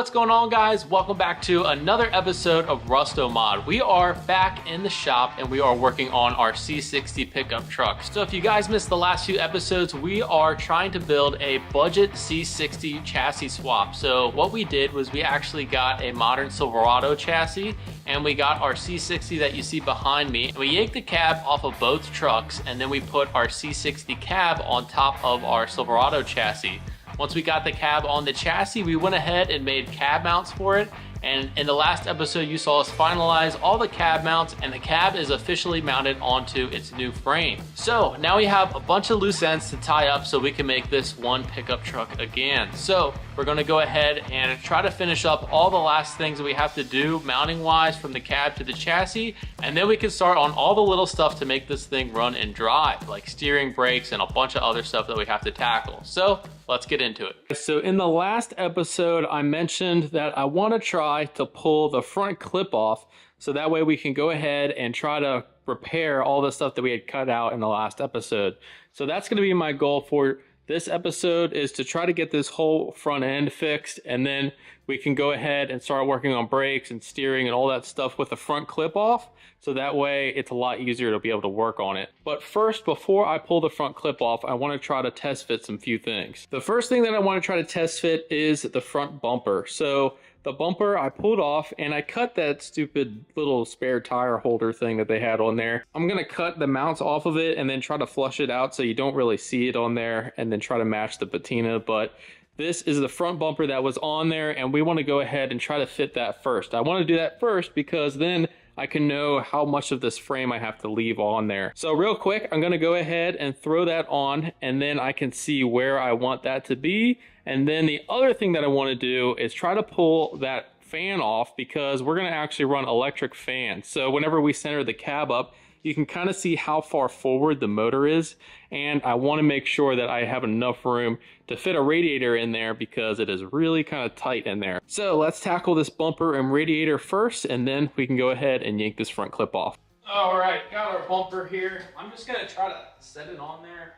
What's going on, guys? Welcome back to another episode of Rusto Mod. We are back in the shop and we are working on our C60 pickup truck. So if you guys missed the last few episodes, we are trying to build a budget C60 chassis swap. So what we did was we actually got a modern Silverado chassis and we got our C60 that you see behind me. We yanked the cab off of both trucks and then we put our C60 cab on top of our Silverado chassis. Once we got the cab on the chassis, we went ahead and made cab mounts for it. And in the last episode, you saw us finalize all the cab mounts and the cab is officially mounted onto its new frame. So now we have a bunch of loose ends to tie up so we can make this one pickup truck again. So we're gonna go ahead and try to finish up all the last things that we have to do mounting wise from the cab to the chassis. And then we can start on all the little stuff to make this thing run and drive, like steering, brakes, and a bunch of other stuff that we have to tackle. So let's get into it. So in the last episode, I mentioned that I want to try to pull the front clip off so that way we can go ahead and try to repair all the stuff that we had cut out in the last episode. So that's going to be my goal for this episode, is to try to get this whole front end fixed, and then we can go ahead and start working on brakes and steering and all that stuff with the front clip off. So that way it's a lot easier to be able to work on it. But first, before I pull the front clip off, I want to try to test fit some few things. The first thing that I want to try to test fit is the front bumper. So the bumper I pulled off and I cut that stupid little spare tire holder thing that they had on there. I'm going to cut the mounts off of it and then try to flush it out so you don't really see it on there, and then try to match the patina. But this is the front bumper that was on there and we want to go ahead and try to fit that first. I want to do that first because then I can know how much of this frame I have to leave on there. So real quick, I'm gonna go ahead and throw that on and then I can see where I want that to be. And then the other thing that I wanna do is try to pull that fan off, because we're gonna actually run electric fans. So whenever we center the cab up, you can kind of see how far forward the motor is, and I want to make sure that I have enough room to fit a radiator in there because it is really kind of tight in there. So let's tackle this bumper and radiator first, and then we can go ahead and yank this front clip off. All right, got our bumper here. I'm just gonna try to set it on there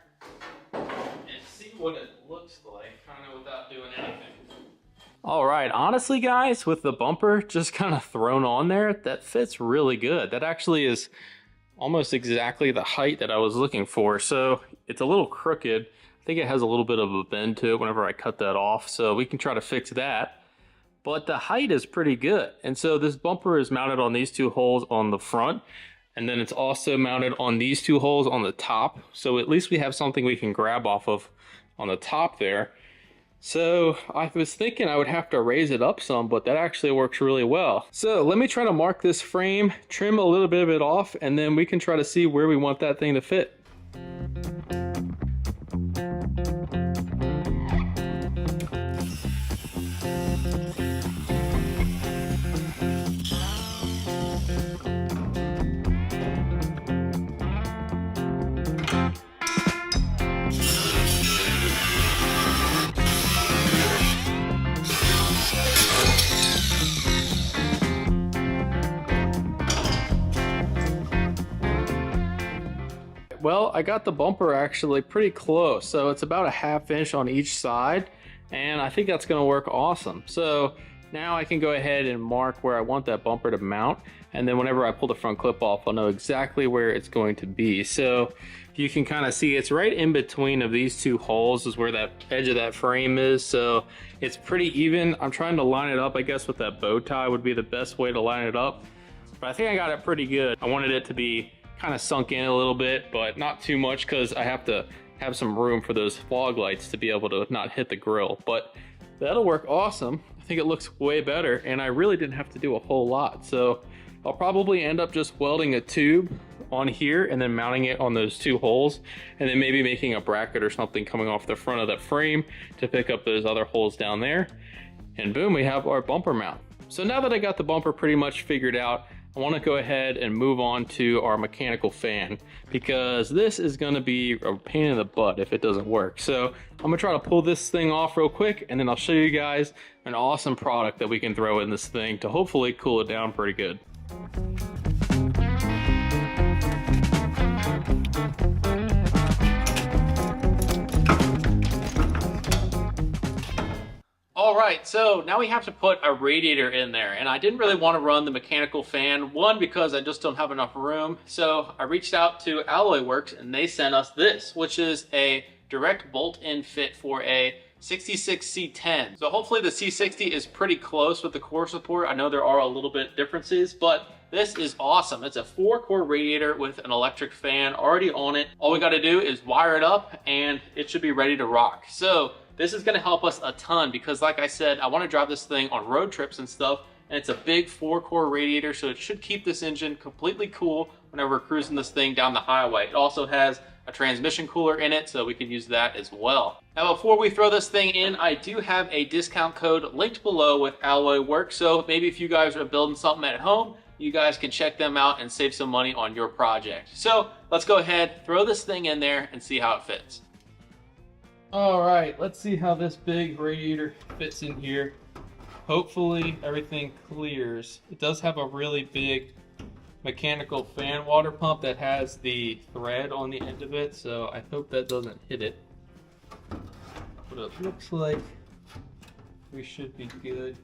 and see what it looks like, kind of without doing anything. All right, honestly guys, with the bumper just kind of thrown on there, that fits really good. That actually is almost exactly the height that I was looking for. So it's a little crooked. I think it has a little bit of a bend to it whenever I cut that off. So we can try to fix that. But the height is pretty good. And so this bumper is mounted on these two holes on the front. And then it's also mounted on these two holes on the top. So at least we have something we can grab off of on the top there. So I was thinking I would have to raise it up some, but that actually works really well. So let me try to mark this frame, trim a little bit of it off, and then we can try to see where we want that thing to fit. Well, I got the bumper actually pretty close, so it's about a 1/2 inch on each side, and I think that's going to work awesome. So now I can go ahead and mark where I want that bumper to mount, and then whenever I pull the front clip off, I'll know exactly where it's going to be. So you can kind of see it's right in between of these two holes is where that edge of that frame is, so it's pretty even. I'm trying to line it up, I guess with that bow tie would be the best way to line it up, but I think I got it pretty good. I wanted it to be kind of sunk in a little bit, but not too much because I have to have some room for those fog lights to be able to not hit the grill. But that'll work awesome. I think it looks way better, and I really didn't have to do a whole lot. So I'll probably end up just welding a tube on here and then mounting it on those two holes, and then maybe making a bracket or something coming off the front of that frame to pick up those other holes down there. And boom, we have our bumper mount. So now that I got the bumper pretty much figured out, I want to go ahead and move on to our mechanical fan, because this is going to be a pain in the butt if it doesn't work. So I'm going to try to pull this thing off real quick, and then I'll show you guys an awesome product that we can throw in this thing to hopefully cool it down pretty good. right, so now we have to put a radiator in there, and I didn't really want to run the mechanical fan, one, because I just don't have enough room, so I reached out to Alloyworks and they sent us this, which is a direct bolt-in fit for a 66 C10. So hopefully the C60 is pretty close with the core support. I know there are a little bit differences, but this is awesome. It's a 4-core radiator with an electric fan already on it. All we got to do is wire it up and it should be ready to rock. So this is going to help us a ton because, like I said, I want to drive this thing on road trips and stuff, and it's a big 4-core radiator, so it should keep this engine completely cool whenever we're cruising this thing down the highway. It also has a transmission cooler in it, so we can use that as well. Now, before we throw this thing in, I do have a discount code linked below with Alloyworks, so maybe if you guys are building something at home, you guys can check them out and save some money on your project. So let's go ahead, throw this thing in there and see how it fits. All right, let's see how this big radiator fits in here. Hopefully everything clears. It does have a really big mechanical fan water pump that has the thread on the end of it, so I hope that doesn't hit it. But it looks like we should be good.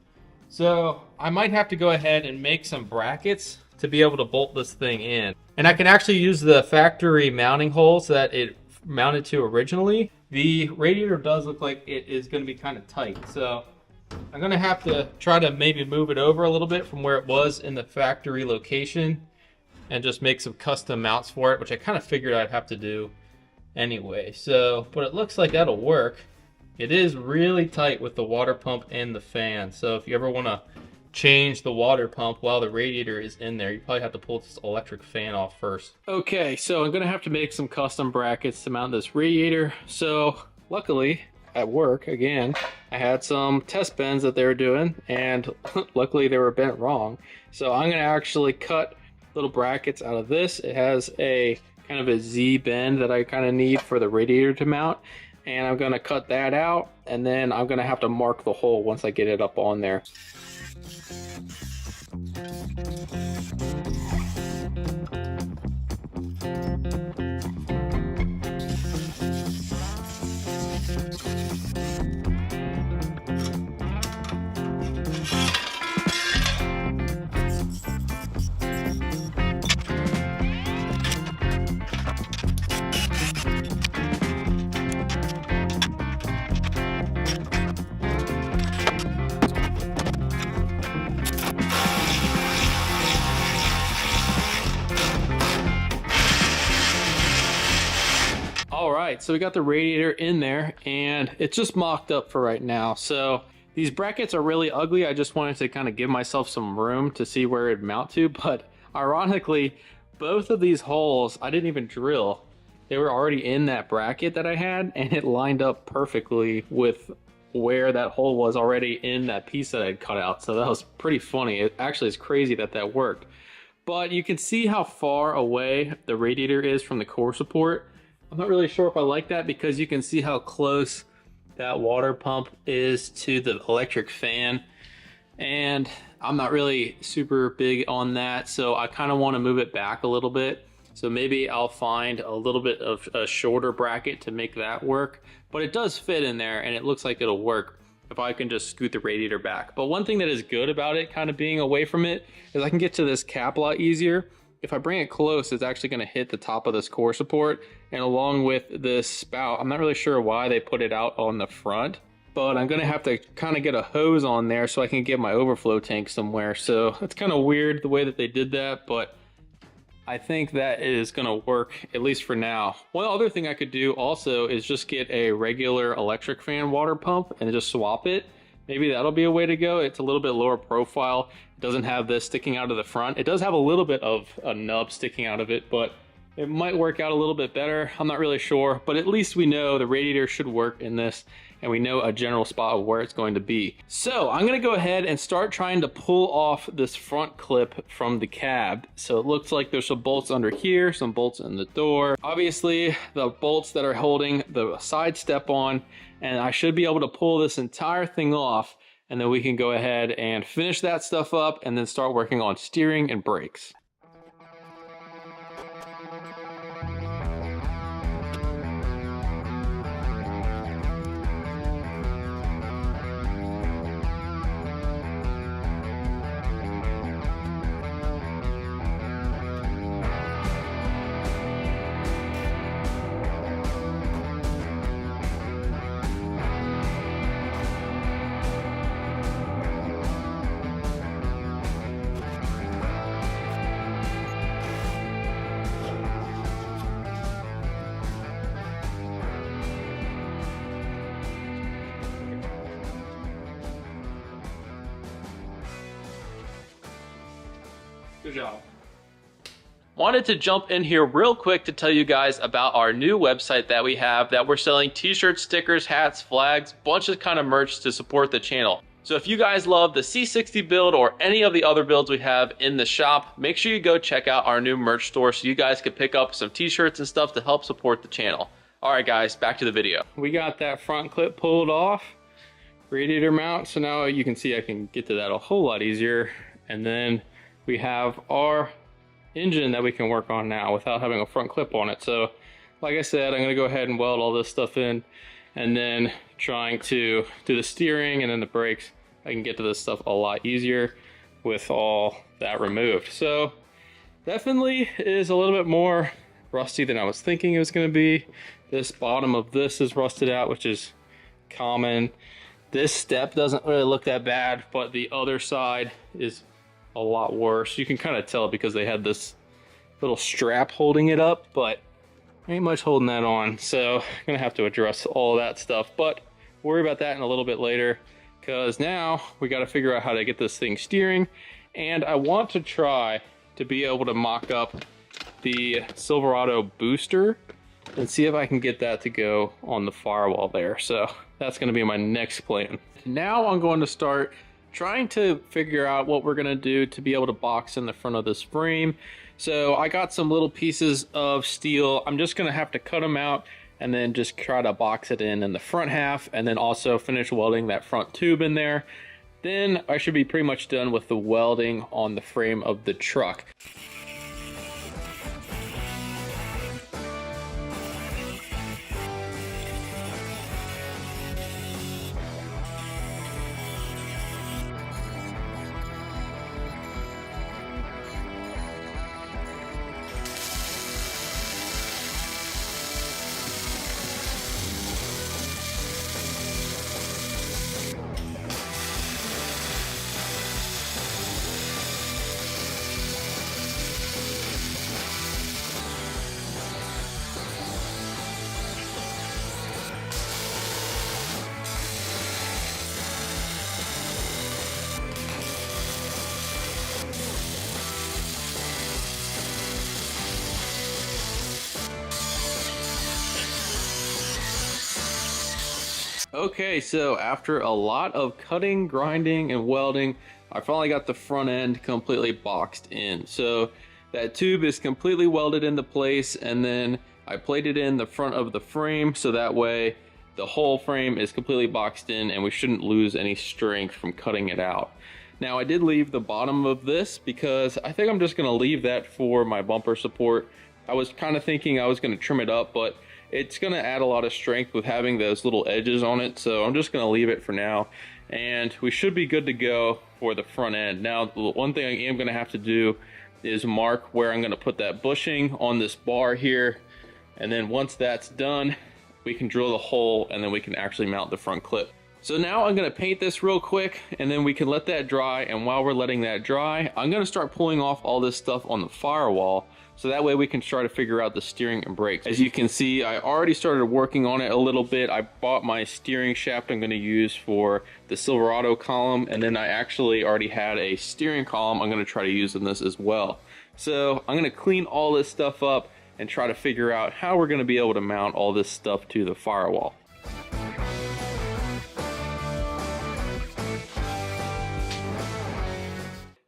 So I might have to go ahead and make some brackets to be able to bolt this thing in. And I can actually use the factory mounting holes that it mounted to originally. The radiator does look like it is going to be kind of tight, so I'm going to have to try to maybe move it over a little bit from where it was in the factory location and just make some custom mounts for it, which I kind of figured I'd have to do anyway. So, but it looks like that'll work. It is really tight with the water pump and the fan, so if you ever want to change the water pump while the radiator is in there, you probably have to pull this electric fan off first. Okay, so I'm going to have to make some custom brackets to mount this radiator. So luckily at work, again, I had some test bends that they were doing, and luckily they were bent wrong. So I'm going to actually cut little brackets out of this. It has a kind of a Z bend that I kind of need for the radiator to mount, and I'm going to cut that out, and then I'm going to have to mark the hole once I get it up on there. Alright, so we got the radiator in there and it's just mocked up for right now. So these brackets are really ugly. I just wanted to kind of give myself some room to see where it'd mount to, but ironically, both of these holes I didn't even drill. They were already in that bracket that I had, and it lined up perfectly with where that hole was already in that piece that I'd cut out. So that was pretty funny. It actually is crazy that that worked. But you can see how far away the radiator is from the core support. I'm not really sure if I like that because you can see how close that water pump is to the electric fan, and I'm not really super big on that, so I kind of want to move it back a little bit. So maybe I'll find a little bit of a shorter bracket to make that work, but it does fit in there and it looks like it'll work if I can just scoot the radiator back. But one thing that is good about it kind of being away from it is I can get to this cap a lot easier. If I bring it close, it's actually going to hit the top of this core support, and along with this spout, I'm not really sure why they put it out on the front, but I'm going to have to kind of get a hose on there so I can get my overflow tank somewhere. So it's kind of weird the way that they did that, but I think that is going to work, at least for now. One other thing I could do also is just get a regular electric fan water pump and just swap it. Maybe that'll be a way to go. It's a little bit lower profile. It doesn't have this sticking out of the front. It does have a little bit of a nub sticking out of it, but it might work out a little bit better. I'm not really sure, but at least we know the radiator should work in this, and we know a general spot of where it's going to be. So I'm gonna go ahead and start trying to pull off this front clip from the cab. So it looks like there's some bolts under here, some bolts in the door. Obviously the bolts that are holding the side step on, and I should be able to pull this entire thing off, and then we can go ahead and finish that stuff up and then start working on steering and brakes. Good job. Wanted to jump in here real quick to tell you guys about our new website that we have, that we're selling t-shirts, stickers, hats, flags, bunch of kind of merch to support the channel. So if you guys love the C60 build or any of the other builds we have in the shop, make sure you go check out our new merch store so you guys can pick up some t-shirts and stuff to help support the channel. All right guys, back to the video. We got that front clip pulled off, radiator mount, so now you can see I can get to that a whole lot easier. And then we have our engine that we can work on now without having a front clip on it. So like I said, I'm gonna go ahead and weld all this stuff in, and then trying to do the steering and then the brakes, I can get to this stuff a lot easier with all that removed. So definitely is a little bit more rusty than I was thinking it was gonna be. This bottom of this is rusted out, which is common. This step doesn't really look that bad, but the other side is a lot worse. You can kind of tell because they had this little strap holding it up, but ain't much holding that on. So I'm gonna have to address all that stuff, but worry about that in a little bit later, because now we got to figure out how to get this thing steering. And I want to try to be able to mock up the Silverado booster and see if I can get that to go on the firewall there. So that's going to be my next plan. Now I'm going to start trying to figure out what we're going to do to be able to box in the front of this frame. So I got some little pieces of steel. I'm just going to have to cut them out and then just try to box it in the front half, and then also finish welding that front tube in there. Then I should be pretty much done with the welding on the frame of the truck. Okay, so after a lot of cutting, grinding, and welding, I finally got the front end completely boxed in. So that tube is completely welded into place, and then I plated in the front of the frame so that way the whole frame is completely boxed in and we shouldn't lose any strength from cutting it out. Now I did leave the bottom of this because I think I'm just going to leave that for my bumper support. I was kind of thinking I was going to trim it up, but it's going to add a lot of strength with having those little edges on it, so I'm just going to leave it for now, and we should be good to go for the front end. Now, the one thing I am going to have to do is mark where I'm going to put that bushing on this bar here, and then once that's done, we can drill the hole, and then we can actually mount the front clip. So now I'm going to paint this real quick, and then we can let that dry, and while we're letting that dry, I'm going to start pulling off all this stuff on the firewall, so that way we can try to figure out the steering and brakes. As you can see, I already started working on it a little bit. I bought my steering shaft I'm going to use for the Silverado column, and then I actually already had a steering column I'm going to try to use in this as well. So I'm going to clean all this stuff up and try to figure out how we're going to be able to mount all this stuff to the firewall.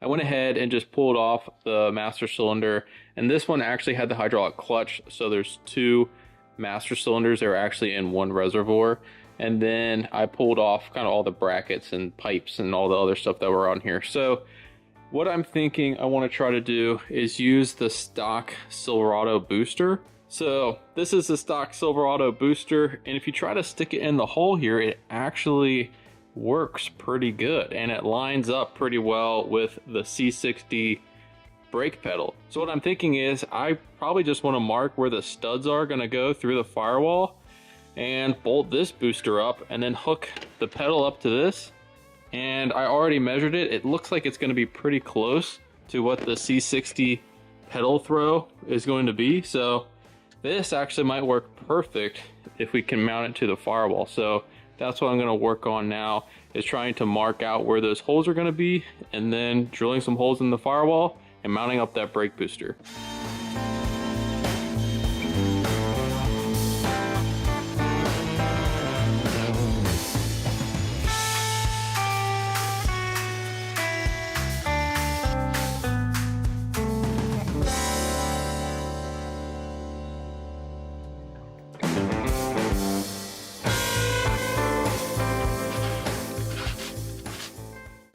I went ahead and just pulled off the master cylinder, and this one actually had the hydraulic clutch, so there's two master cylinders that are actually in one reservoir. And then I pulled off kind of all the brackets and pipes and all the other stuff that were on here. So what I'm thinking I want to try to do is use the stock Silverado booster. So this is the stock Silverado booster, and if you try to stick it in the hole here, it actually works pretty good, and it lines up pretty well with the C60 brake pedal. So what I'm thinking is I probably just want to mark where the studs are going to go through the firewall and bolt this booster up, and then hook the pedal up to this. And I already measured it. It looks like it's going to be pretty close to what the C60 pedal throw is going to be. So this actually might work perfect if we can mount it to the firewall. So that's what I'm going to work on now, is trying to mark out where those holes are going to be, and then drilling some holes in the firewall and mounting up that brake booster.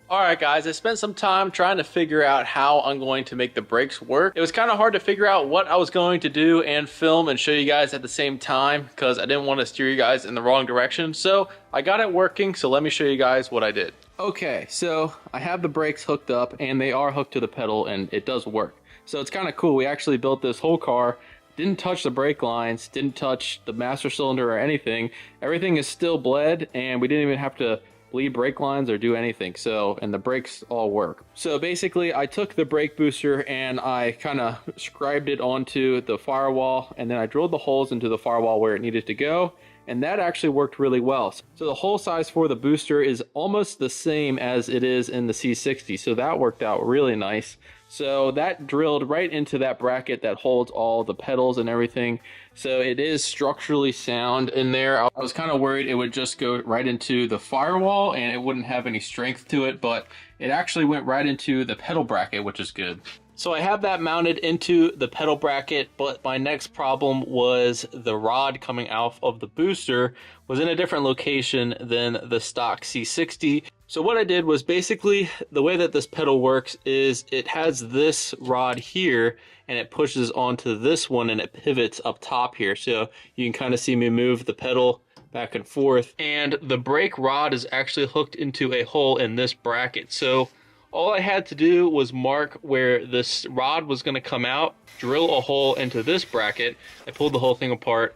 Alright guys, I spent some time trying to figure out how I'm going to make the brakes work. It was kind of hard to figure out what I was going to do and film and show you guys at the same time because I didn't want to steer you guys in the wrong direction. So I got it working, so let me show you guys what I did. Okay, so I have the brakes hooked up and they are hooked to the pedal and it does work. So it's kind of cool. We actually built this whole car, didn't touch the brake lines, didn't touch the master cylinder or anything. Everything is still bled and we didn't even have to bleed brake lines or do anything. So, and the brakes all work. So basically I took the brake booster and I kind of scribed it onto the firewall, and then I drilled the holes into the firewall where it needed to go, and that actually worked really well. So the hole size for the booster is almost the same as it is in the C60, so that worked out really nice. So that drilled right into that bracket that holds all the pedals and everything. So it is structurally sound in there. I was kind of worried it would just go right into the firewall and it wouldn't have any strength to it, but it actually went right into the pedal bracket, which is good. So I have that mounted into the pedal bracket, but my next problem was the rod coming out of the booster was in a different location than the stock C60. So what I did was basically the way that this pedal works is it has this rod here and it pushes onto this one and it pivots up top here. So you can kind of see me move the pedal back and forth, and the brake rod is actually hooked into a hole in this bracket. So all I had to do was mark where this rod was going to come out, drill a hole into this bracket. I pulled the whole thing apart,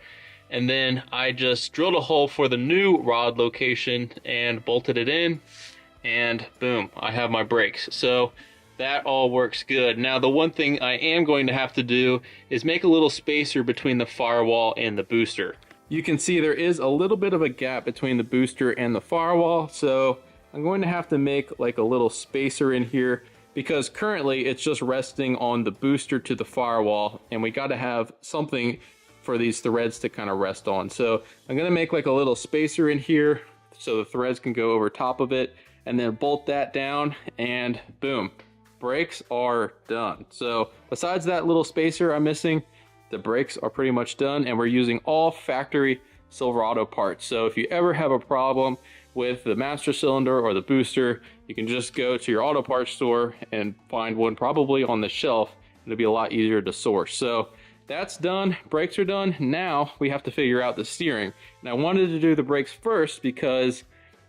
and then I just drilled a hole for the new rod location and bolted it in, and boom, I have my brakes. So that all works good. Now the one thing I am going to have to do is make a little spacer between the firewall and the booster. You can see there is a little bit of a gap between the booster and the firewall, so I'm going to have to make like a little spacer in here because currently it's just resting on the booster to the firewall, and we got to have something for these threads to kind of rest on. So I'm going to make like a little spacer in here so the threads can go over top of it, and then bolt that down, and boom, brakes are done. So besides that little spacer I'm missing, the brakes are pretty much done, and we're using all factory Silverado parts. So if you ever have a problem with the master cylinder or the booster, you can just go to your auto parts store and find one probably on the shelf. It'll be a lot easier to source. So that's done, brakes are done. Now we have to figure out the steering. And I wanted to do the brakes first because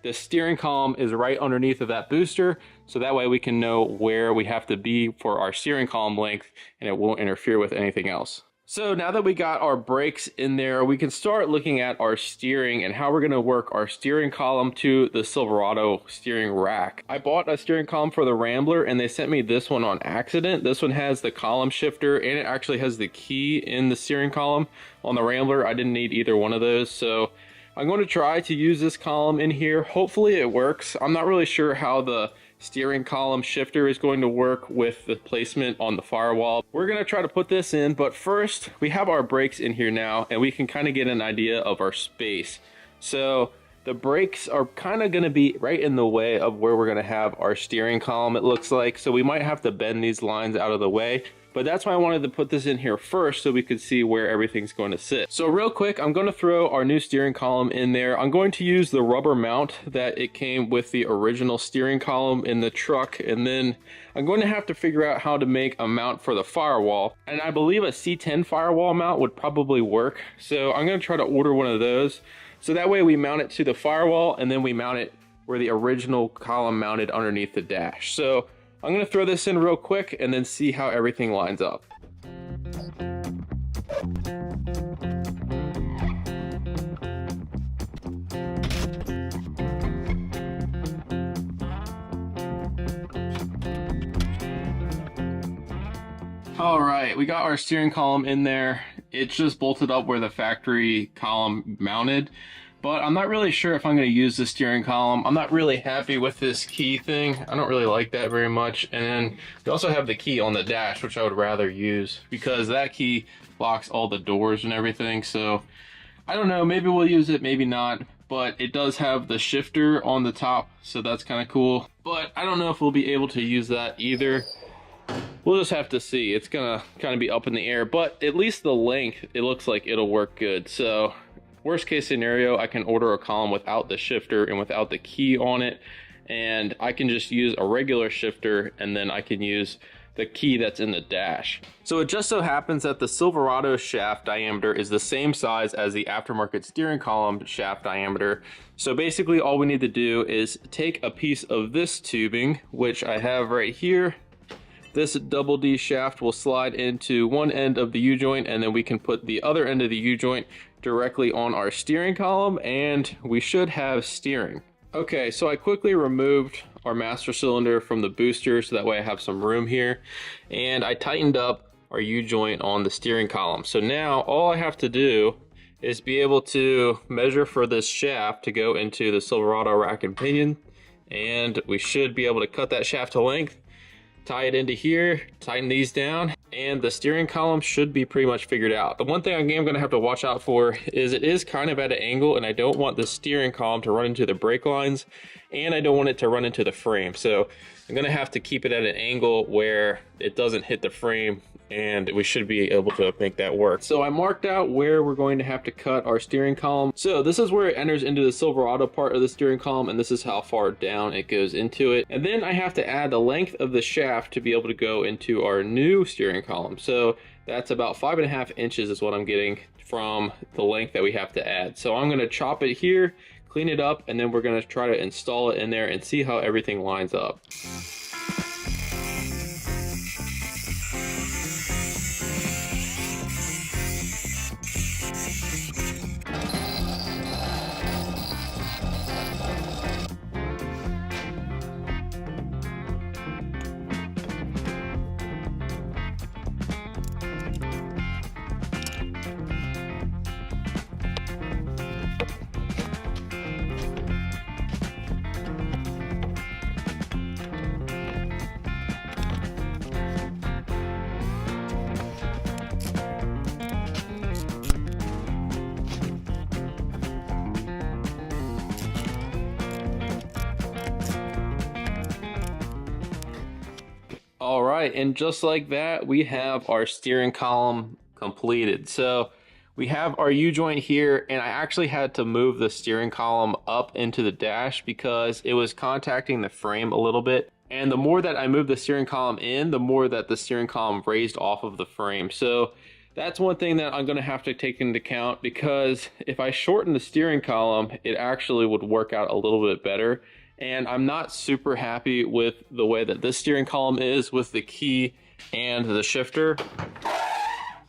the steering column is right underneath of that booster, so that way we can know where we have to be for our steering column length and it won't interfere with anything else. So now that we got our brakes in there, we can start looking at our steering and how we're going to work our steering column to the Silverado steering rack. I bought a steering column for the Rambler and they sent me this one on accident. This one has the column shifter and it actually has the key in the steering column. On the Rambler, I didn't need either one of those, so I'm going to try to use this column in here. Hopefully it works. I'm not really sure how the steering column shifter is going to work with the placement on the firewall. We're going to try to put this in, but first we have our brakes in here now and we can kind of get an idea of our space. So the brakes are kind of going to be right in the way of where we're going to have our steering column, it looks like. So we might have to bend these lines out of the way. But that's why I wanted to put this in here first so we could see where everything's going to sit. So real quick, I'm going to throw our new steering column in there. I'm going to use the rubber mount that it came with the original steering column in the truck. And then I'm going to have to figure out how to make a mount for the firewall. And I believe a C10 firewall mount would probably work. So I'm going to try to order one of those. So that way we mount it to the firewall and then we mount it where the original column mounted underneath the dash. So I'm going to throw this in real quick and then see how everything lines up. All right, we got our steering column in there. It's just bolted up where the factory column mounted. but I'm not really sure if I'm going to use the steering column. I'm not really happy with this key thing. I don't really like that very much. And then we also have the key on the dash, which I would rather use because that key locks all the doors and everything. So I don't know, maybe we'll use it, maybe not, but it does have the shifter on the top, so that's kind of cool. But I don't know if we'll be able to use that either. We'll just have to see. It's gonna kind of be up in the air, but at least the length, it looks like it'll work good. So worst case scenario, I can order a column without the shifter and without the key on it, and I can just use a regular shifter, and then I can use the key that's in the dash. So it just so happens that the Silverado shaft diameter is the same size as the aftermarket steering column shaft diameter. So basically all we need to do is take a piece of this tubing, which I have right here. This double D shaft will slide into one end of the U-joint, and then we can put the other end of the U-joint directly on our steering column, and we should have steering. Okay, so I quickly removed our master cylinder from the booster so that way I have some room here, and I tightened up our U-joint on the steering column. So now all I have to do is be able to measure for this shaft to go into the Silverado rack and pinion, and we should be able to cut that shaft to length, tie it into here, tighten these down, and the steering column should be pretty much figured out. The one thing I am going to have to watch out for is it is kind of at an angle, and I don't want the steering column to run into the brake lines, and I don't want it to run into the frame. So I'm going to have to keep it at an angle where it doesn't hit the frame, and we should be able to make that work. So I marked out where we're going to have to cut our steering column. So this is where it enters into the Silverado part of the steering column, and this is how far down it goes into it. And then I have to add the length of the shaft to be able to go into our new steering column. So that's about 5.5 inches is what I'm getting from the length that we have to add. So I'm going to chop it here, clean it up, and then we're going to try to install it in there and see how everything lines up. All right, and just like that, we have our steering column completed. So we have our U-joint here, and I actually had to move the steering column up into the dash because it was contacting the frame a little bit. And the more that I moved the steering column in, the more that the steering column raised off of the frame. So that's one thing that I'm going to have to take into account, because if I shorten the steering column, it actually would work out a little bit better. And I'm not super happy with the way that this steering column is with the key and the shifter.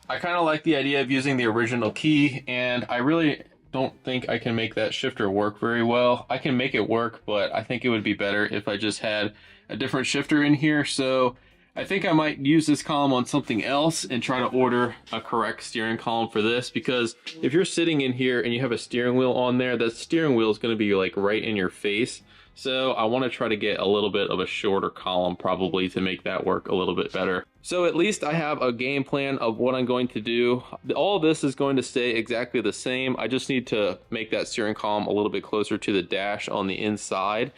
I kind of like the idea of using the original key, and I really don't think I can make that shifter work very well. I can make it work, but I think it would be better if I just had a different shifter in here. So I think I might use this column on something else and try to order a correct steering column for this, because if you're sitting in here and you have a steering wheel on there, that steering wheel is going to be like right in your face. So I want to try to get a little bit of a shorter column probably to make that work a little bit better. So at least I have a game plan of what I'm going to do. All of this is going to stay exactly the same. I just need to make that steering column a little bit closer to the dash on the inside.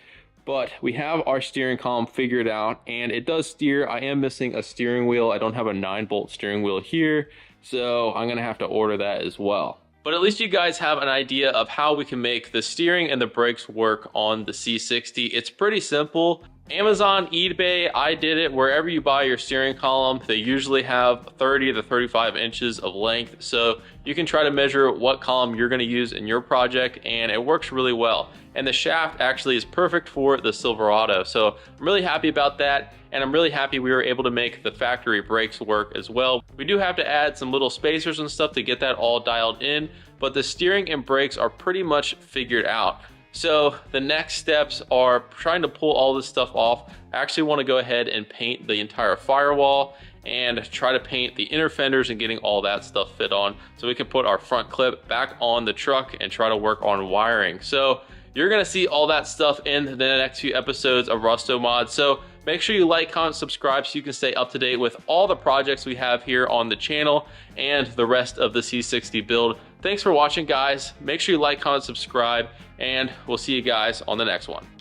But we have our steering column figured out, and it does steer. I am missing a steering wheel. I don't have a 9-bolt steering wheel here, so I'm going to have to order that as well. But at least you guys have an idea of how we can make the steering and the brakes work on the C60. It's pretty simple. Amazon, eBay, I did it. Wherever you buy your steering column, they usually have 30 to 35 inches of length. So you can try to measure what column you're going to use in your project, and it works really well. And the shaft actually is perfect for the Silverado. So I'm really happy about that. And I'm really happy we were able to make the factory brakes work as well. We do have to add some little spacers and stuff to get that all dialed in, but the steering and brakes are pretty much figured out. So the next steps are trying to pull all this stuff off. I actually want to go ahead and paint the entire firewall and try to paint the inner fenders and getting all that stuff fit on so we can put our front clip back on the truck and try to work on wiring. So you're gonna see all that stuff in the next few episodes of Rusto Mod. So make sure you like, comment, subscribe so you can stay up to date with all the projects we have here on the channel and the rest of the C60 build. Thanks for watching, guys. Make sure you like, comment, subscribe, and we'll see you guys on the next one.